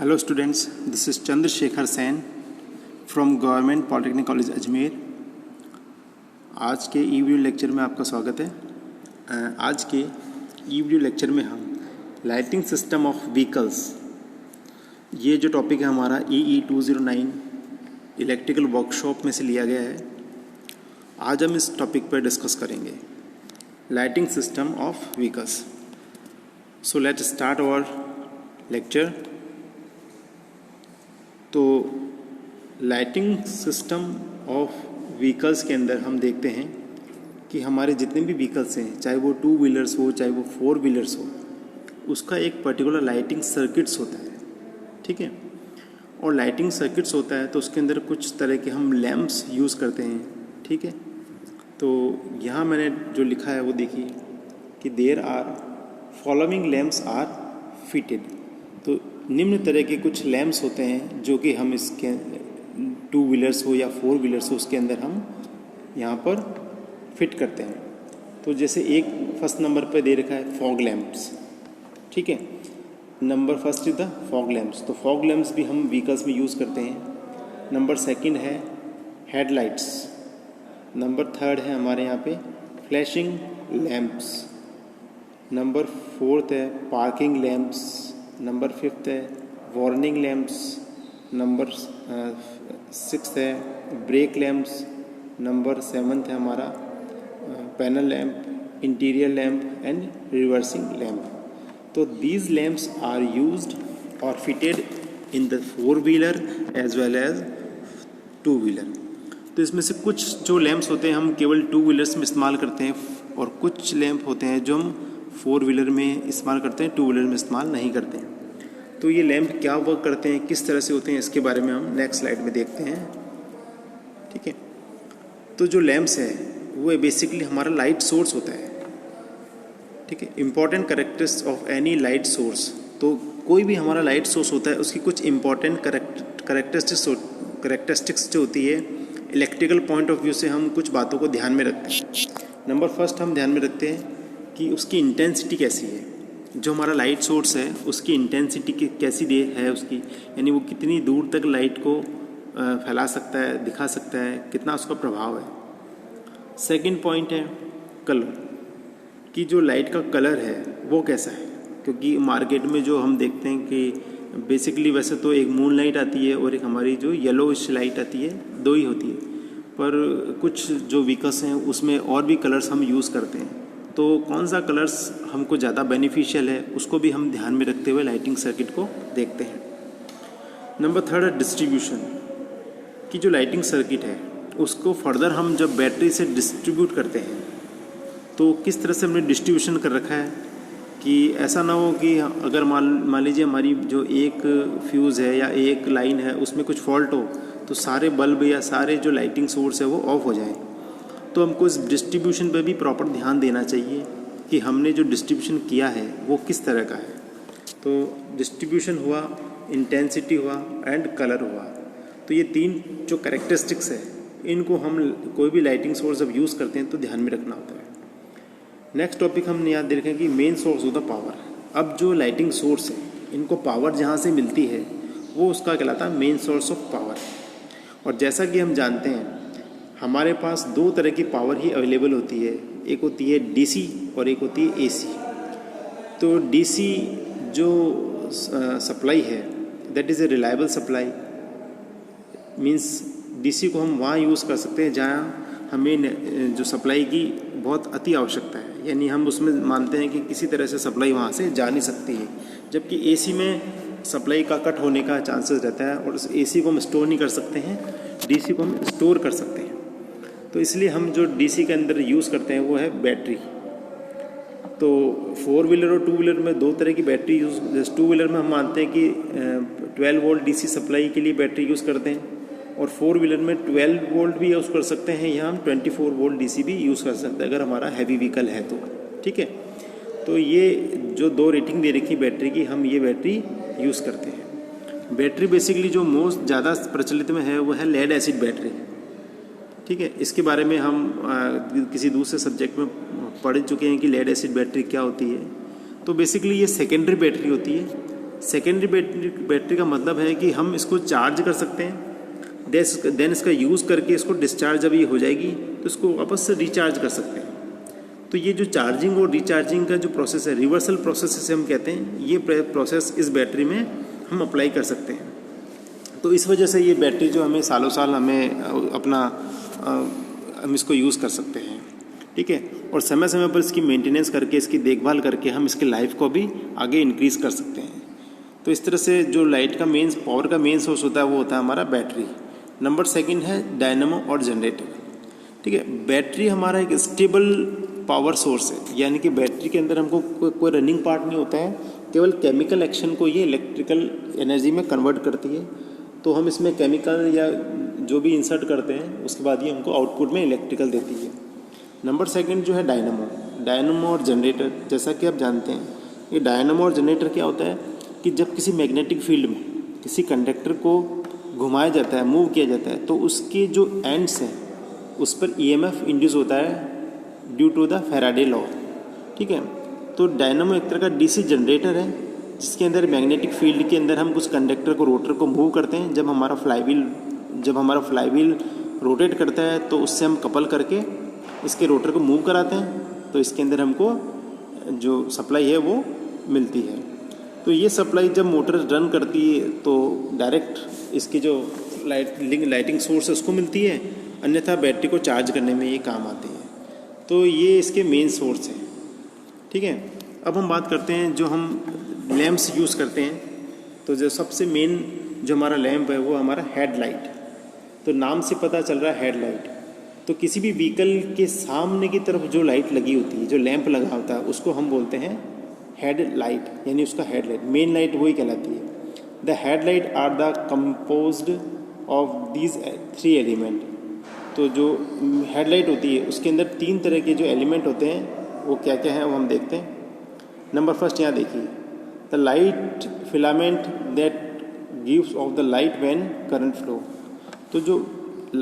Hello students, this is Chandrasekhar Sen from Government Polytechnic College Ajmer. आज के ई video lecture में आपका स्वागत है। आज के ई वीडियो लेक्चर में हम लाइटिंग सिस्टम ऑफ व्हीकल्स, ये जो टॉपिक है हमारा EE 209 इलेक्ट्रिकल वर्कशॉप में से लिया गया है। आज हम इस टॉपिक पर डिस्कस करेंगे lighting system of vehicles. So let's start our lecture. तो लाइटिंग सिस्टम ऑफ व्हीकल्स के अंदर हम देखते हैं कि हमारे जितने भी व्हीकल्स हैं, चाहे वो 2 व्हीलर्स हो चाहे वो 4 व्हीलर्स हो, उसका एक पर्टिकुलर लाइटिंग सर्किट्स होता है, ठीक है। और लाइटिंग सर्किट्स होता है तो उसके अंदर कुछ तरह के हम लैंप्स यूज़ करते हैं, ठीक है। तो यहाँ मैंने जो लिखा है वो देखिए कि there are following lamps are fitted. तो निम्न तरह के कुछ लैंप्स होते हैं जो कि हम इसके 2 व्हीलर्स हो या 4 व्हीलर्स हो उसके अंदर हम यहाँ पर फिट करते हैं। तो जैसे एक फर्स्ट नंबर पर दे रखा है फॉग लैंप्स, ठीक है। Number first is the fog lamps. तो फॉग लैंप्स भी हम व्हीकल्स में यूज़ करते हैं। नंबर सेकंड है हेडलाइट्स। नंबर थर्ड है हमारे यहाँ पे फ्लैशिंग लैंप्स। नंबर फोर्थ है पार्किंग लैंप्स। नंबर फिफ्थ है वार्निंग लैंप्स। नंबर सिक्स्थ है ब्रेक लैंप्स। नंबर सेवन्थ है हमारा panel lamp, interior lamp and reversing lamp. तो दीज लैंप्स आर यूज्ड और fitted in the 4 wheeler as well as 2 wheeler. तो इसमें से कुछ जो लैंप्स होते हैं हम केवल 2 व्हीलर्स में इस्तेमाल करते हैं और कुछ लैंप होते हैं जो हम 4 व्हीलर में इस्तेमाल करते हैं, 2 व्हीलर में इस्तेमाल नहीं करते हैं। तो ये लैंप क्या वर्क करते हैं, किस तरह से होते हैं, इसके बारे में हम नेक्स्ट स्लाइड में देखते हैं, ठीक है। तो जो लैंप्स है वो बेसिकली हमारा लाइट सोर्स होता है, ठीक है। Important characteristics of any light source. तो कोई भी हमारा लाइट सोर्स होता है उसकी कुछ इंपॉर्टेंट कैरेक्टरिस्टिक्स जो होती है इलेक्ट्रिकल पॉइंट ऑफ व्यू से हम कुछ बातों को ध्यान में रखते हैं। नंबर फर्स्ट हम ध्यान में रखते हैं कि उसकी इंटेंसिटी कैसी है। जो हमारा लाइट सोर्स है उसकी इंटेंसिटी कैसी है उसकी, यानी वो कितनी दूर तक लाइट को फैला सकता है, दिखा सकता है, कितना उसका प्रभाव है। सेकंड पॉइंट है कलर, कि जो लाइट का कलर है वो कैसा है। क्योंकि मार्केट में जो हम देखते हैं कि बेसिकली वैसे तो एक मून लाइट आती है और एक हमारी जो येलोइश लाइट आती है, 2 ही होती है। पर कुछ जो व्हीकल्स हैं उसमें और भी कलर्स हम यूज़ करते हैं। तो कौन सा कलर्स हमको ज़्यादा बेनिफिशियल है उसको भी हम ध्यान में रखते हुए लाइटिंग सर्किट को देखते हैं। नंबर थर्ड है डिस्ट्रीब्यूशन, की जो लाइटिंग सर्किट है उसको फर्दर हम जब बैटरी से डिस्ट्रीब्यूट करते हैं तो किस तरह से हमने डिस्ट्रीब्यूशन कर रखा है कि ऐसा ना हो कि अगर मान लीजिए हमारी जो एक फ्यूज़ है या एक लाइन है उसमें कुछ फॉल्ट हो तो सारे बल्ब या सारे जो लाइटिंग सोर्स है वो ऑफ हो जाए। तो हमको इस डिस्ट्रीब्यूशन पे भी प्रॉपर ध्यान देना चाहिए कि हमने जो डिस्ट्रीब्यूशन किया है वो किस तरह का है। तो डिस्ट्रीब्यूशन हुआ, इंटेंसिटी हुआ एंड कलर हुआ। तो ये 3 जो कैरेक्टरिस्टिक्स है इनको हम कोई भी लाइटिंग सोर्स जब यूज़ करते हैं तो ध्यान में रखना होता है। नेक्स्ट टॉपिक हम याद देखें कि मेन सोर्स होता है पावर। अब जो लाइटिंग सोर्स है इनको पावर जहाँ से मिलती है वो उसका कहलाता है मेन सोर्स ऑफ पावर। और जैसा कि हम जानते हैं हमारे पास 2 तरह की पावर ही अवेलेबल होती है, एक होती है DC और एक होती है AC। तो DC जो सप्लाई है that is a reliable supply, means DC को हम वहाँ यूज़ कर सकते हैं जहाँ हमें जो सप्लाई की बहुत अति आवश्यकता है, यानी हम उसमें मानते हैं कि किसी तरह से सप्लाई वहाँ से जा नहीं सकती है। जबकि AC में सप्लाई का कट होने का चांसेस रहता है और उस AC को हम स्टोर नहीं कर सकते हैं, DC को हम स्टोर कर सकते हैं। तो इसलिए हम जो DC के अंदर यूज़ करते हैं वो है बैटरी। तो 4 व्हीलर और 2 व्हीलर में 2 तरह की बैटरी यूज़, जैसे 2 व्हीलर में हम मानते हैं कि 12 वोल्ट DC सप्लाई के लिए बैटरी यूज़ करते हैं और 4 व्हीलर में 12 वोल्ट भी यूज़ कर सकते हैं या हम 24 वोल्ट DC भी यूज़ कर सकते हैं अगर हमारा हैवी व्हीकल है तो, ठीक है। तो ये जो 2 रेटिंग दे रखी बैटरी की, हम ये बैटरी यूज़ करते हैं। बैटरी बेसिकली जो मोस्ट ज़्यादा प्रचलित में है वो है लेड एसिड बैटरी, ठीक है। इसके बारे में हम किसी दूसरे सब्जेक्ट में पढ़ चुके हैं कि लेड एसिड बैटरी क्या होती है। तो बेसिकली ये सेकेंडरी बैटरी होती है सेकेंडरी बैटरी का मतलब है कि हम इसको चार्ज कर सकते हैं, देन इसका यूज़ करके इसको डिस्चार्ज जब ये हो जाएगी तो इसको वापस से रिचार्ज कर सकते हैं। तो ये जो चार्जिंग और रिचार्जिंग का जो प्रोसेस है, रिवर्सल प्रोसेस से हम कहते हैं, ये प्रोसेस इस बैटरी में हम अप्लाई कर सकते हैं। तो इस वजह से ये बैटरी जो हमें सालों साल हमें हम इसको यूज़ कर सकते हैं, ठीक है। और समय समय पर इसकी मेंटेनेंस करके, इसकी देखभाल करके हम इसकी लाइफ को भी आगे इंक्रीज़ कर सकते हैं। तो इस तरह से जो लाइट का मेन पावर का मेन सोर्स होता है वो होता है हमारा बैटरी। नंबर सेकंड है डायनामो और जनरेटर, ठीक है। बैटरी हमारा एक स्टेबल पावर सोर्स है, यानी कि बैटरी के अंदर हमको कोई रनिंग पार्ट नहीं होता है, केवल केमिकल एक्शन को ये इलेक्ट्रिकल एनर्जी में कन्वर्ट करती है। तो हम इसमें केमिकल या जो भी इंसर्ट करते हैं उसके बाद ये हमको आउटपुट में इलेक्ट्रिकल देती है। नंबर सेकंड जो है डायनामो और जनरेटर। जैसा कि आप जानते हैं ये डायनामो और जनरेटर क्या होता है कि जब किसी मैग्नेटिक फील्ड में किसी कंडक्टर को घुमाया जाता है, मूव किया जाता है, तो उसके जो एंड्स हैं उस पर ईएमएफ इंड्यूस होता है due to the Faraday law, ठीक है। तो डायनामो एक तरह का डीसी जनरेटर है जिसके अंदर मैग्नेटिक फील्ड के अंदर हम कुछ कंडक्टर को, रोटर को मूव करते हैं। जब हमारा फ्लाईव्हील रोटेट करता है तो उससे हम कपल करके इसके रोटर को मूव कराते हैं, तो इसके अंदर हमको जो सप्लाई है वो मिलती है। तो ये सप्लाई जब मोटर रन करती है तो डायरेक्ट इसकी जो लाइटिंग सोर्स है उसको मिलती है, अन्यथा बैटरी को चार्ज करने में ये काम आती है। तो ये इसके मेन सोर्स हैं, ठीक है। अब हम बात करते हैं जो हम लैंप्स यूज़ करते हैं। तो जो सबसे मेन जो हमारा लैंप है वो हमारा हेडलाइट। तो नाम से पता चल रहा है हेडलाइट। तो किसी भी व्हीकल के सामने की तरफ जो लाइट लगी होती है, जो लैंप लगा होता है, उसको हम बोलते हैं हेडलाइट, यानी उसका हेडलाइट। मेन लाइट वही कहलाती है। The headlight are the composed of these 3 element. तो जो हेडलाइट होती है उसके अंदर 3 तरह के जो एलिमेंट होते हैं वो क्या क्या है वो हम देखते हैं। नंबर फर्स्ट यहाँ देखिए, the light filament that gives off the light when current flow. तो जो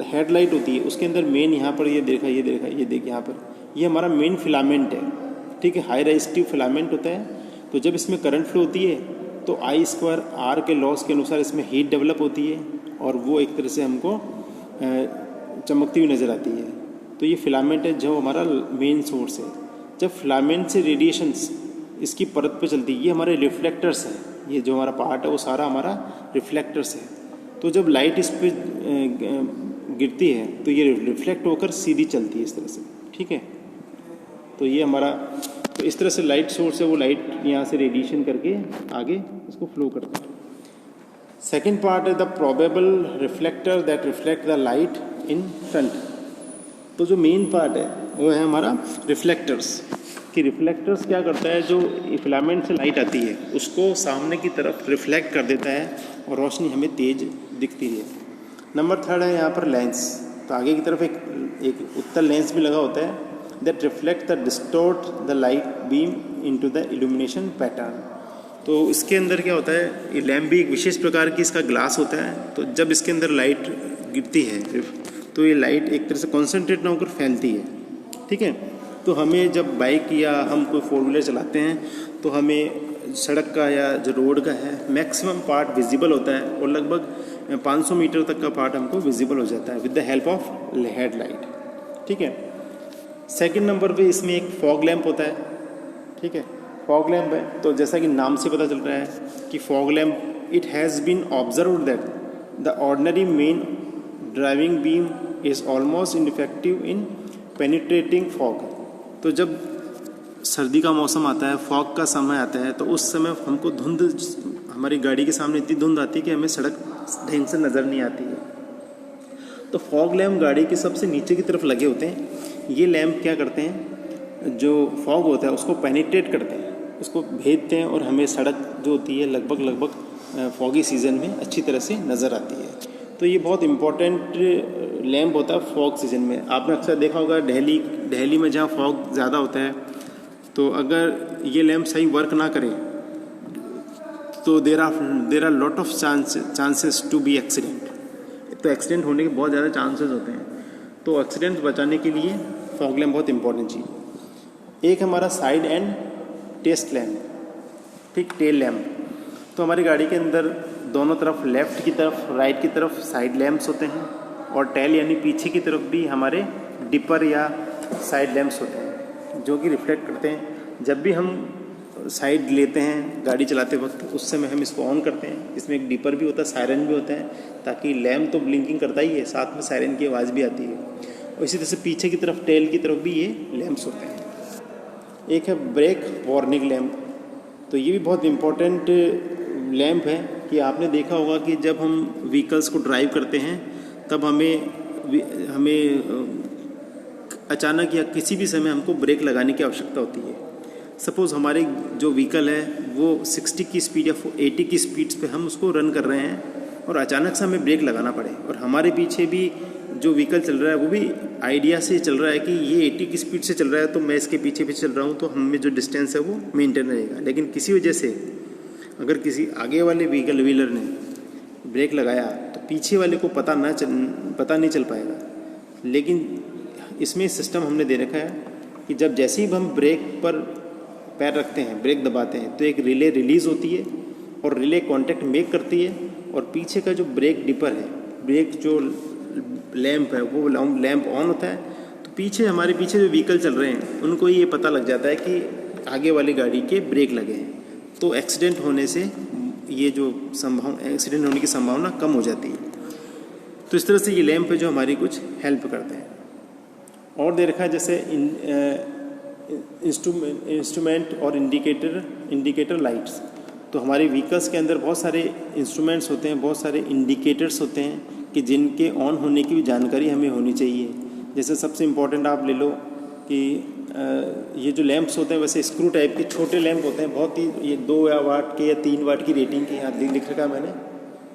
हेडलाइट होती है उसके अंदर मेन यहाँ पर ये देखा ये देखिए यहाँ पर ये हमारा मेन फिलामेंट है, ठीक है। हाई रेजिस्टिव फिलामेंट होता है। तो जब इसमें करंट फ्लो होती है तो I²R के लॉस के अनुसार इसमें हीट डेवलप होती है और वो एक तरह से हमको चमकती हुई नज़र आती है। तो ये फिलामेंट है जो हमारा मेन सोर्स है। जब फिलामेंट से रेडिएशंस इसकी परत पे चलती है, ये हमारे रिफ्लेक्टर्स हैं। ये जो हमारा पार्ट है वो सारा हमारा रिफ्लेक्टर्स है। तो जब लाइट इस पर गिरती है तो ये रिफ्लेक्ट होकर सीधी चलती है इस तरह से, ठीक है। तो ये हमारा, तो इस तरह से लाइट सोर्स है, वो लाइट यहाँ से रेडिएशन करके आगे इसको फ्लो करता है। सेकेंड पार्ट है the probable reflector that reflect the light in front. तो जो मेन पार्ट है वो है हमारा रिफ्लेक्टर्स। कि रिफ्लेक्टर्स क्या करता है, जो फिलामेंट से लाइट आती है उसको सामने की तरफ रिफ्लेक्ट कर देता है और रोशनी हमें तेज दिखती है। नंबर थर्ड है यहाँ पर लेंस। तो आगे की तरफ एक उत्तल लेंस भी लगा होता है that reflect the distort the light beam into the illumination pattern. तो इसके अंदर क्या होता है, ये लैम्प भी एक विशेष प्रकार की इसका ग्लास होता है। तो जब इसके अंदर लाइट गिरती है तो ये लाइट एक तरह से कॉन्सेंट्रेट ना होकर फैलती है, ठीक है। तो हमें जब बाइक या हम कोई 4 व्हीलर चलाते हैं तो हमें सड़क का या जो रोड का है मैक्सिमम पार्ट विजिबल होता है और लगभग 500 मीटर तक का पार्ट हमको विजिबल हो जाता है with the help of headlight, ठीक है। सेकंड नंबर पे इसमें एक फॉग लैंप होता है, ठीक है। फॉग लैंप है तो जैसा कि नाम से पता चल रहा है कि fog lamp it has been observed that the ordinary main driving beam is almost ineffective in penetrating fog. तो जब सर्दी का मौसम आता है, फॉग का समय आता है, तो उस समय हमको धुंध, हमारी गाड़ी के सामने इतनी धुंध आती है कि हमें सड़क ढंग से नज़र नहीं आती है। तो फॉग लैम्प गाड़ी के सबसे नीचे की तरफ लगे होते हैं। ये लैम्प क्या करते हैं, जो फॉग होता है उसको पेनिट्रेट करते हैं, उसको भेदते हैं और हमें सड़क जो होती है लगभग फॉगी सीज़न में अच्छी तरह से नज़र आती है। तो ये बहुत इम्पोर्टेंट लैम्प होता है फॉग सीज़न में। आपने अक्सर देखा होगा दिल्ली में जहाँ फॉग ज़्यादा होता है, तो अगर ये लैम्प सही वर्क ना करे तो there are lot of chances to be accident. तो एक्सीडेंट होने के बहुत ज़्यादा चांसेस होते हैं। तो एक्सीडेंट बचाने के लिए फॉग लैम्प बहुत इंपॉर्टेंट चीज़ है। एक हमारा साइड एंड टेस्ट लैम्प, ठीक, टेल लैम्प। तो हमारी गाड़ी के अंदर दोनों तरफ, लेफ़्ट की तरफ, राइट की तरफ साइड लैंप्स होते हैं और टेल यानी पीछे की तरफ भी हमारे डिपर या साइड लैंप्स होते हैं जो कि रिफ्लेक्ट करते हैं। जब भी हम साइड लेते हैं गाड़ी चलाते वक्त, उस समय हम इसको ऑन करते हैं। इसमें एक डिपर भी होता है, सायरन भी होता है, ताकि लैम्प तो ब्लिंकिंग करता ही है, साथ में सायरन की आवाज़ भी आती है। और इसी तरह से पीछे की तरफ, टेल की तरफ भी ये लैंप्स होते हैं। एक है ब्रेक वार्निंग लैंप। तो ये भी बहुत इम्पोर्टेंट लैंप है कि आपने देखा होगा कि जब हम व्हीकल्स को ड्राइव करते हैं तब हमें अचानक या किसी भी समय हमको ब्रेक लगाने की आवश्यकता होती है। सपोज़ हमारी जो व्हीकल है वो 60 की स्पीड या 80 की स्पीड्स पे हम उसको रन कर रहे हैं और अचानक से हमें ब्रेक लगाना पड़े, और हमारे पीछे भी जो व्हीकल चल रहा है वो भी आइडिया से चल रहा है कि ये 80 की स्पीड से चल रहा है तो मैं इसके पीछे भी चल रहा हूँ, तो हमें जो डिस्टेंस है वो मेंटेन रहेगा। लेकिन किसी वजह से अगर किसी आगे वाले व्हीलर ने ब्रेक लगाया तो पीछे वाले को पता नहीं चल पाएगा। लेकिन इसमें सिस्टम हमने दे रखा है कि जब जैसे ही हम ब्रेक पर पैर रखते हैं, ब्रेक दबाते हैं, तो एक रिले रिलीज़ होती है और रिले कांटेक्ट मेक करती है, और पीछे का जो ब्रेक डिपर है, ब्रेक जो लैंप है, वो लैंप ऑन होता है। तो पीछे जो व्हीकल चल रहे हैं उनको ये पता लग जाता है कि आगे वाली गाड़ी के ब्रेक लगे हैं, तो एक्सीडेंट होने से ये जो एक्सीडेंट होने की संभावना कम हो जाती है। तो इस तरह से ये लैंप है जो हमारी कुछ हेल्प करते हैं। और दे रखा है जैसे इंस्ट्रूमेंट और इंडिकेटर लाइट्स। तो हमारे व्हीकल्स के अंदर बहुत सारे इंस्ट्रूमेंट्स होते हैं, बहुत सारे इंडिकेटर्स होते हैं कि जिनके ऑन होने की भी जानकारी हमें होनी चाहिए। जैसे सबसे इम्पॉर्टेंट आप ले लो कि ये जो लैंप्स होते हैं वैसे स्क्रू टाइप के छोटे लैंप होते हैं, बहुत ही, ये 2 वाट के या 3 वाट की रेटिंग के, यहाँ लिख रखा है मैंने,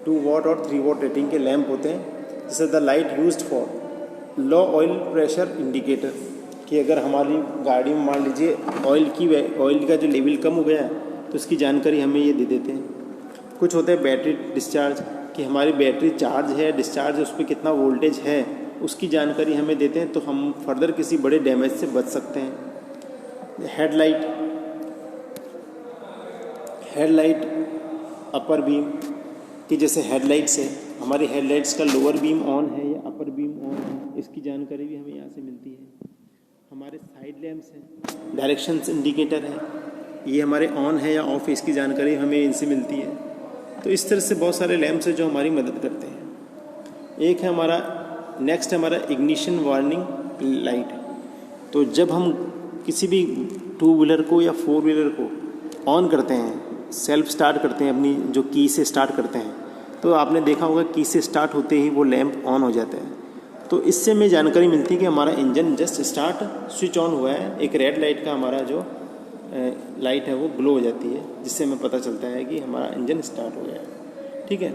2 वाट और 3 वाट रेटिंग के लैंप होते हैं। जैसे the light used for low oil pressure indicator, कि अगर हमारी गाड़ी में मान लीजिए ऑयल का जो लेवल कम हो गया है तो इसकी जानकारी हमें ये दे देते हैं। कुछ होते हैं बैटरी डिस्चार्ज, कि हमारी बैटरी चार्ज है, डिस्चार्ज है, उस पर कितना वोल्टेज है उसकी जानकारी हमें देते हैं, तो हम फर्दर किसी बड़े डैमेज से बच सकते हैं। हेडलाइट अपर बीम, कि जैसे हेडलाइट्स है, हमारी हेडलाइट्स का लोअर बीम ऑन है या अपर बीम ऑन है, इसकी जानकारी भी हमें यहाँ से मिलती है। हमारे साइड लैंप्स हैं, डायरेक्शंस इंडिकेटर है, ये हमारे ऑन है या ऑफ, इसकी जानकारी हमें इनसे मिलती है। तो इस तरह से बहुत सारे लैंप्स हैं जो हमारी मदद करते हैं। एक है हमारा नेक्स्ट है हमारा इग्निशन वार्निंग लाइट। तो जब हम किसी भी 2 व्हीलर को या 4 व्हीलर को ऑन करते हैं, सेल्फ स्टार्ट करते हैं, अपनी जो की से स्टार्ट करते हैं, तो आपने देखा होगा की से स्टार्ट होते ही वो लैंप ऑन हो जाता है। तो इससे हमें जानकारी मिलती है कि हमारा engine just start switch on हुआ है। एक रेड लाइट का हमारा जो लाइट है वो ग्लो हो जाती है, जिससे हमें पता चलता है कि हमारा इंजन स्टार्ट हो गया है। ठीक है,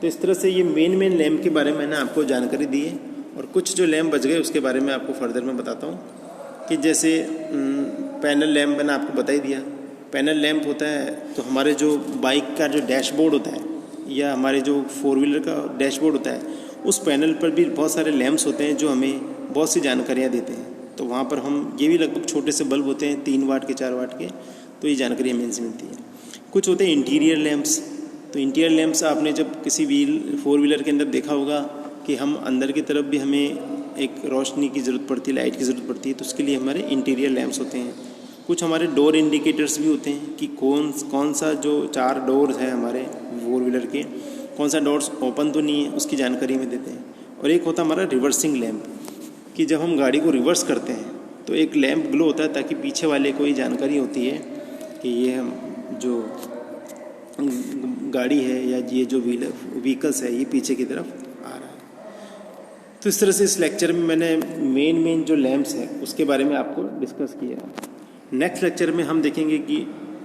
तो इस तरह से ये मेन लैंप के बारे में मैंने आपको जानकारी दी है। और कुछ जो लैंप बच गए उसके बारे में आपको फर्दर मैं बताता हूँ, कि जैसे पैनल लैंप मैंने आपको बता ही दिया। पैनल लैंप होता है तो हमारे जो बाइक का जो डैशबोर्ड होता है या हमारे जो 4 व्हीलर का डैशबोर्ड होता है, उस पैनल पर भी बहुत सारे लैंप्स होते हैं जो हमें बहुत सी जानकारियाँ देते हैं। तो वहाँ पर हम ये भी लगभग छोटे से बल्ब होते हैं, 3 वाट के 4 वाट के, तो ये जानकारी हमें इनसे मिलती है। कुछ होते हैं इंटीरियर लैंप्स। तो इंटीरियर लैंप्स आपने जब किसी 4 व्हीलर के अंदर देखा होगा कि हम अंदर की तरफ भी हमें एक रोशनी की ज़रूरत पड़ती है, लाइट की ज़रूरत पड़ती है, तो उसके लिए हमारे इंटीरियर लैंप्स होते हैं। कुछ हमारे डोर इंडिकेटर्स भी होते हैं कि कौन सा जो 4 डोर्स हैं हमारे 4 व्हीलर के, कौन सा डोर्स ओपन तो नहीं है, उसकी जानकारी में देते हैं। और एक होता है हमारा रिवर्सिंग लैंप, कि जब हम गाड़ी को रिवर्स करते हैं तो एक लैंप ग्लो होता है, ताकि पीछे वाले को ये जानकारी होती है कि ये हम जो गाड़ी है या ये जो व्हीकल्स है ये पीछे की तरफ आ रहा है। तो इस तरह से इस लेक्चर में मैंने मेन जो लैंप्स हैं उसके बारे में आपको डिस्कस किया। नेक्स्ट लेक्चर में हम देखेंगे कि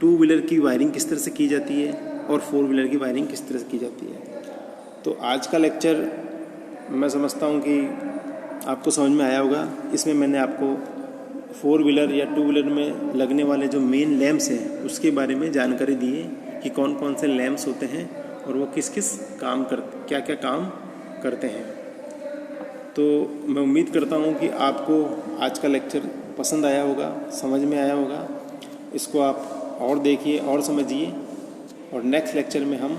2 व्हीलर की वायरिंग किस तरह से की जाती है और 4 व्हीलर की वायरिंग किस तरह से की जाती है। तो आज का लेक्चर मैं समझता हूँ कि आपको समझ में आया होगा। इसमें मैंने आपको 4 व्हीलर या 2 व्हीलर में लगने वाले जो मेन लैंप्स हैं उसके बारे में जानकारी दी है कि कौन कौन से लैंप्स होते हैं और वो किस किस क्या क्या काम करते हैं। तो मैं उम्मीद करता हूँ कि आपको आज का लेक्चर पसंद आया होगा, समझ में आया होगा। इसको आप और देखिए और समझिए। और नेक्स्ट लेक्चर में हम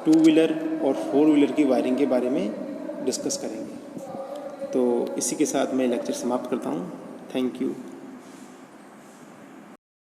2 व्हीलर और 4 व्हीलर की वायरिंग के बारे में डिस्कस करेंगे। तो इसी के साथ मैं लेक्चर समाप्त करता हूँ। Thank you.